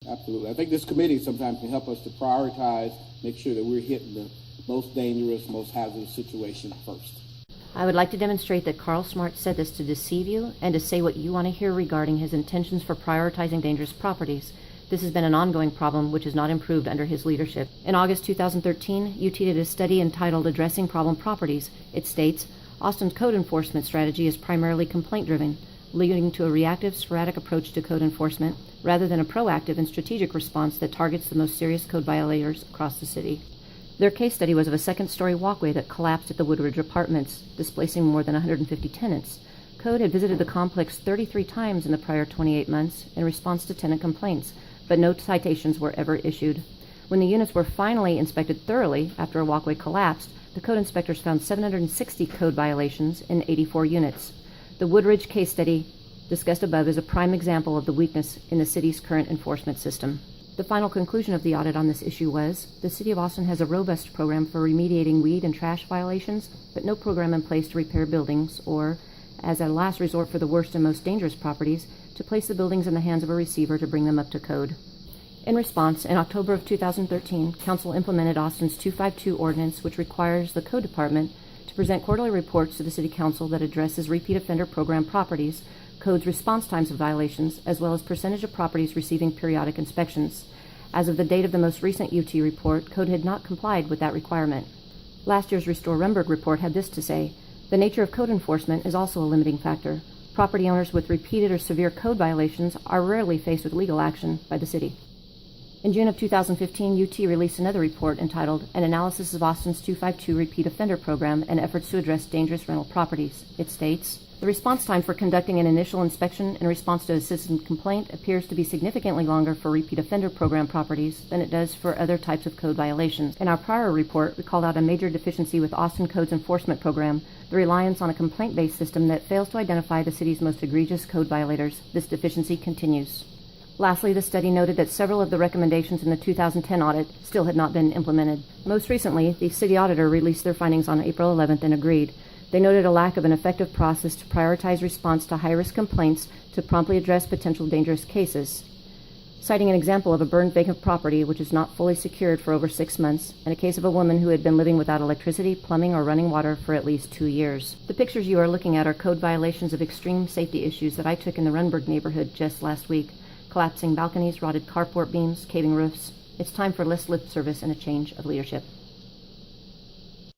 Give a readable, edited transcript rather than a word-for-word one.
Absolutely. I think this committee sometimes can help us to prioritize, make sure that we're hitting the most dangerous, most hazardous situation first. I would like to demonstrate that Carl Smart said this to deceive you and to say what you want to hear regarding his intentions for prioritizing dangerous properties. This has been an ongoing problem which has not improved under his leadership. In August 2013, UT did a study entitled Addressing Problem Properties. It states, Austin's code enforcement strategy is primarily complaint-driven, leading to a reactive, sporadic approach to code enforcement rather than a proactive and strategic response that targets the most serious code violators across the city. Their case study was of a second-story walkway that collapsed at the Woodridge Apartments, displacing more than 150 tenants. Code had visited the complex 33 times in the prior 28 months in response to tenant complaints, but no citations were ever issued. When the units were finally inspected thoroughly after a walkway collapsed, the code inspectors found 760 code violations in 84 units. The Woodridge case study discussed above is a prime example of the weakness in the city's current enforcement system. The final conclusion of the audit on this issue was, the City of Austin has a robust program for remediating weed and trash violations, but no program in place to repair buildings or, as a last resort for the worst and most dangerous properties, to place the buildings in the hands of a receiver to bring them up to code. In response, in October of 2013, Council implemented Austin's 252 ordinance, which requires the Code Department to present quarterly reports to the City Council that addresses repeat offender program properties, Code's response times of violations, as well as percentage of properties receiving periodic inspections. As of the date of the most recent UT report, Code had not complied with that requirement. Last year's Restore Rumberg report had this to say, the nature of code enforcement is also a limiting factor. Property owners with repeated or severe code violations are rarely faced with legal action by the city. In June of 2015, UT released another report entitled An Analysis of Austin's 252 Repeat Offender Program and Efforts to Address Dangerous Rental Properties. It states, the response time for conducting an initial inspection in response to a citizen complaint appears to be significantly longer for repeat offender program properties than it does for other types of code violations. In our prior report, we called out a major deficiency with Austin Code's enforcement program, the reliance on a complaint-based system that fails to identify the city's most egregious code violators. This deficiency continues. Lastly, the study noted that several of the recommendations in the 2010 audit still had not been implemented. Most recently, the city auditor released their findings on April 11th and agreed. They noted a lack of an effective process to prioritize response to high-risk complaints to promptly address potential dangerous cases. Citing an example of a burned vacant property which is not fully secured for over 6 months, and a case of a woman who had been living without electricity, plumbing, or running water for at least 2 years. The pictures you are looking at are code violations of extreme safety issues that I took in the Runberg neighborhood just last week. Collapsing balconies, rotted carport beams, caving roofs. It's time for less lip service and a change of leadership.